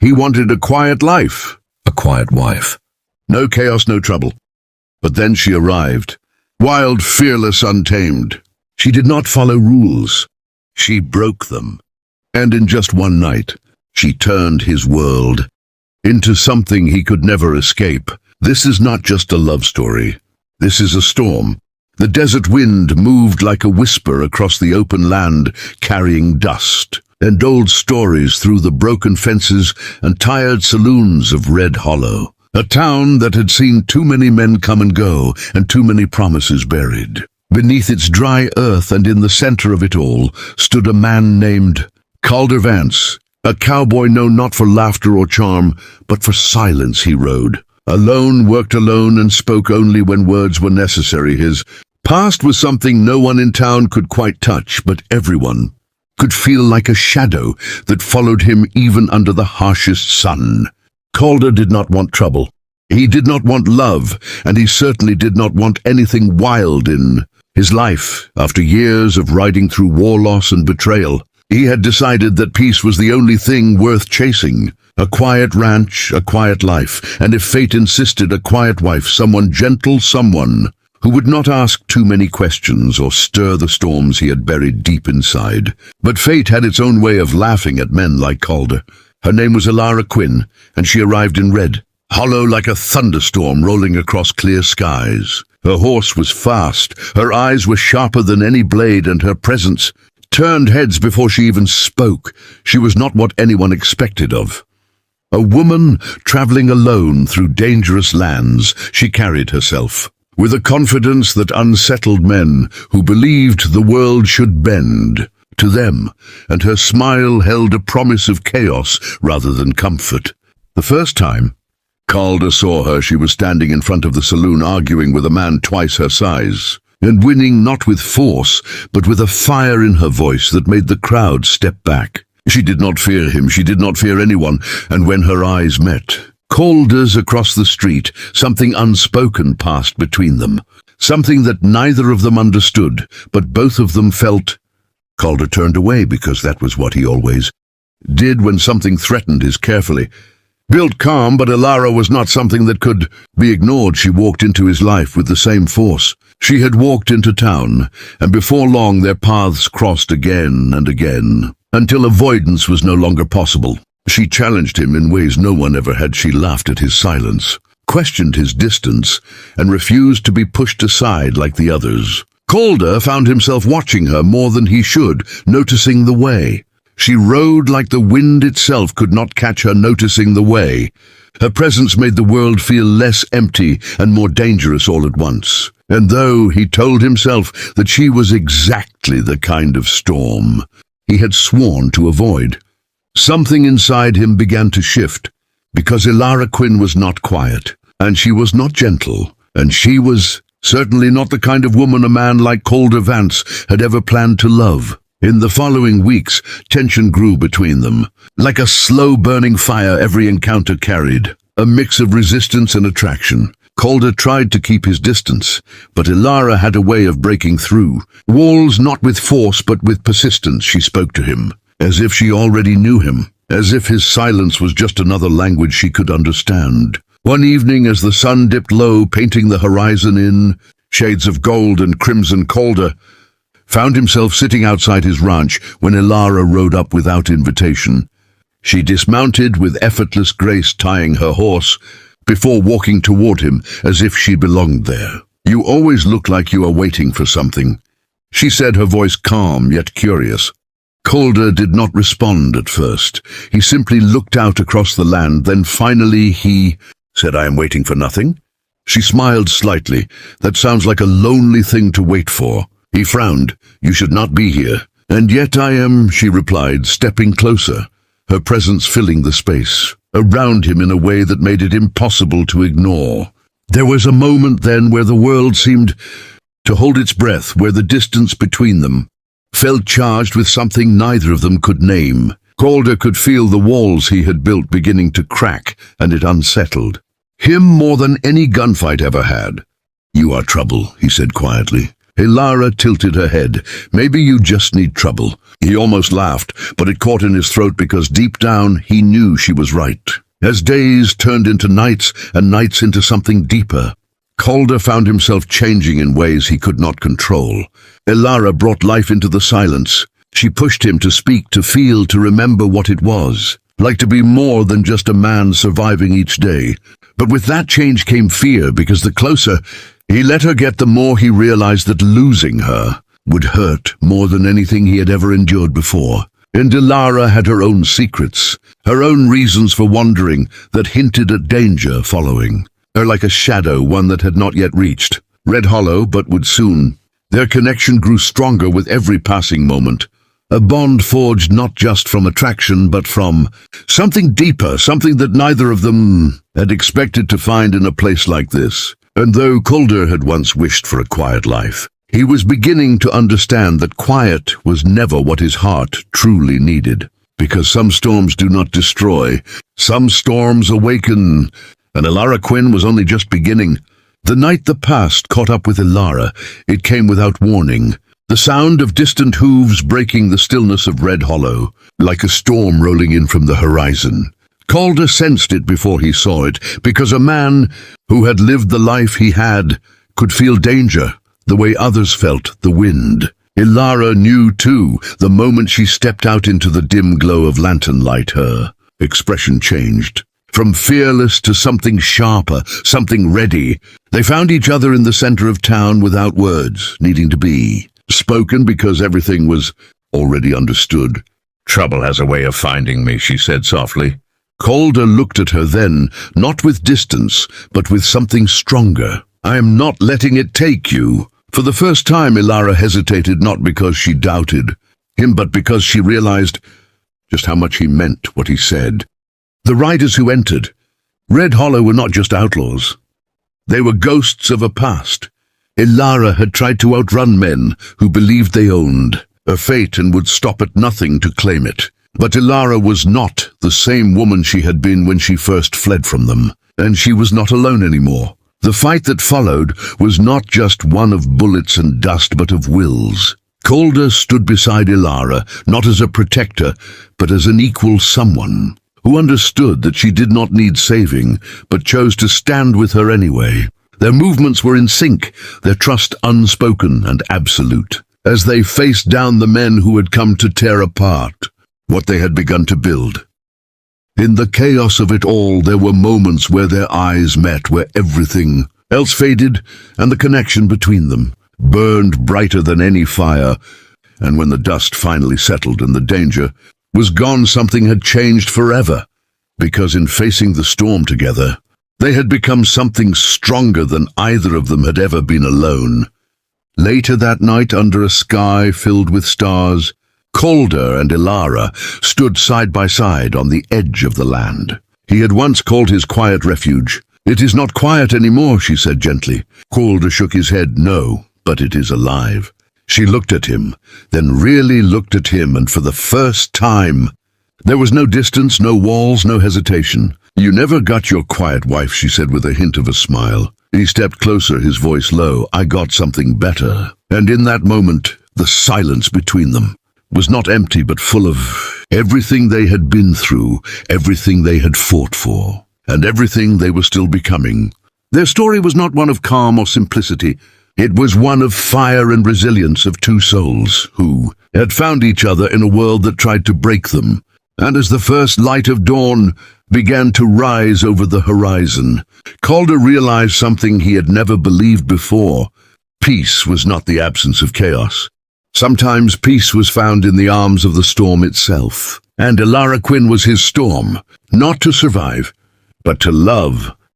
He wanted a quiet life, A quiet wife. no chaos, no trouble. But then she arrived, wild, fearless, untamed. She did not follow rules. She broke them. And in just one night, she turned his world into something he could never escape. This is not just a love story. This is a storm. The desert wind moved like a whisper across the open land, carrying dust and old stories through the broken fences and tired saloons of Red Hollow. A town that had seen too many men come and go and too many promises buried. Beneath its dry earth and in the center of it all stood a man named Calder Vance, a cowboy known not for laughter or charm, but for silence. He rode alone, worked alone, and spoke only when words were necessary. His past was something no one in town could quite touch, but everyone could feel like a shadow that followed him even under the harshest sun. Calder did not want trouble. He did not want love, and he certainly did not want anything wild in his life. After years of riding through war, loss, and betrayal, he had decided that peace was the only thing worth chasing. A quiet ranch, a quiet life, and if fate insisted, a quiet wife, someone gentle, someone who would not ask too many questions or stir the storms he had buried deep inside. But fate had its own way of laughing at men like Calder. Her name was Elara Quinn, and she arrived in Red Hollow like a thunderstorm rolling across clear skies. Her horse was fast, her eyes were sharper than any blade, and her presence turned heads before she even spoke. She was not what anyone expected of a woman traveling alone through dangerous lands. She carried herself with a confidence that unsettled men who believed the world should bend to them, and her smile held a promise of chaos rather than comfort. The first time Calder saw her, she was standing in front of the saloon arguing with a man twice her size, and winning not with force, but with a fire in her voice that made the crowd step back. She did not fear him, she did not fear anyone, and when her eyes met Calder's across the street, something unspoken passed between them, something that neither of them understood, but both of them felt. Calder turned away because that was what he always did when something threatened his carefully built calm, but Elara was not something that could be ignored. She walked into his life with the same force. She had walked into town, and before long their paths crossed again and again, until avoidance was no longer possible. She challenged him in ways no one ever had. She laughed at his silence, questioned his distance, and refused to be pushed aside like the others. Calder found himself watching her more than he should, noticing the way she rode like the wind itself could not catch her, noticing the way her presence made the world feel less empty and more dangerous all at once. And though he told himself that she was exactly the kind of storm he had sworn to avoid, something inside him began to shift, because Elara Quinn was not quiet, and she was not gentle, and she was certainly not the kind of woman a man like Calder Vance had ever planned to love. In the following weeks, tension grew between them. Like a slow-burning fire, every encounter carried a mix of resistance and attraction. Calder tried to keep his distance, but Elara had a way of breaking through walls, not with force but with persistence. She spoke to him as if she already knew him, as if his silence was just another language she could understand. One evening, as the sun dipped low, painting the horizon in shades of gold and crimson, Calder found himself sitting outside his ranch when Elara rode up without invitation. She dismounted with effortless grace, tying her horse, before walking toward him as if she belonged there. "You always look like you are waiting for something," she said, her voice calm yet curious. Calder did not respond at first. He simply looked out across the land. Then finally he said, "I am waiting for nothing." She smiled slightly. "That sounds like a lonely thing to wait for." He frowned. "You should not be here." "And yet I am," she replied, stepping closer, her presence filling the space around him in a way that made it impossible to ignore. There was a moment then where the world seemed to hold its breath, where the distance between them felt charged with something neither of them could name. Calder could feel the walls he had built beginning to crack, and it unsettled him more than any gunfight ever had. "You are trouble," he said quietly. Ilara tilted her head. "Maybe you just need trouble." He almost laughed, but it caught in his throat because deep down he knew she was right. As days turned into nights and nights into something deeper, Calder found himself changing in ways he could not control. Ilara brought life into the silence. She pushed him to speak, to feel, to remember what it was, like to be more than just a man surviving each day. But with that change came fear, because the closer he let her get, the more he realized that losing her would hurt more than anything he had ever endured before. And Ilara had her own secrets, her own reasons for wandering that hinted at danger following her, like a shadow, one that had not yet reached Red Hollow, but would soon. Their connection grew stronger with every passing moment, a bond forged not just from attraction, but from something deeper, something that neither of them had expected to find in a place like this. And though Calder had once wished for a quiet life, he was beginning to understand that quiet was never what his heart truly needed. Because some storms do not destroy, some storms awaken, and Ilara Quinn was only just beginning. The night that passed caught up with Ilara. It came without warning. The sound of distant hooves breaking the stillness of Red Hollow, like a storm rolling in from the horizon. Calder sensed it before he saw it, because a man who had lived the life he had could feel danger, the way others felt the wind. Ilara knew too, the moment she stepped out into the dim glow of lantern light. Her expression changed. From fearless to something sharper, something ready. They found each other in the center of town without words needing to be spoken, because everything was already understood. "Trouble has a way of finding me," she said softly. Calder looked at her then, not with distance, but with something stronger. "I am not letting it take you." For the first time, Ilara hesitated, not because she doubted him, but because she realized just how much he meant what he said. The riders who entered Red Hollow were not just outlaws. They were ghosts of a past. Ilara had tried to outrun men who believed they owned a fate and would stop at nothing to claim it. But Ilara was not the same woman she had been when she first fled from them, and she was not alone anymore. The fight that followed was not just one of bullets and dust, but of wills. Calder stood beside Ilara, not as a protector, but as an equal, someone who understood that she did not need saving, but chose to stand with her anyway. Their movements were in sync, their trust unspoken and absolute, as they faced down the men who had come to tear apart what they had begun to build. In the chaos of it all, there were moments where their eyes met, where everything else faded, and the connection between them burned brighter than any fire. And when the dust finally settled and the danger was gone, something had changed forever, because in facing the storm together, they had become something stronger than either of them had ever been alone. Later that night, under a sky filled with stars, Calder and Ilara stood side by side on the edge of the land he had once called his quiet refuge. "It is not quiet anymore," she said gently. Calder shook his head. "No, but it is alive." She looked at him, then really looked at him, and for the first time, there was no distance, no walls, no hesitation. "You never got your quiet wife," she said with a hint of a smile. He stepped closer, his voice low. "I got something better." And in that moment, the silence between them was not empty, but full of everything they had been through, everything they had fought for, and everything they were still becoming. Their story was not one of calm or simplicity. It was one of fire and resilience, of two souls who had found each other in a world that tried to break them. And as the first light of dawn began to rise over the horizon, Calder realized something he had never believed before. Peace was not the absence of chaos. Sometimes peace was found in the arms of the storm itself. And Ilara Quinn was his storm, not to survive, but to love.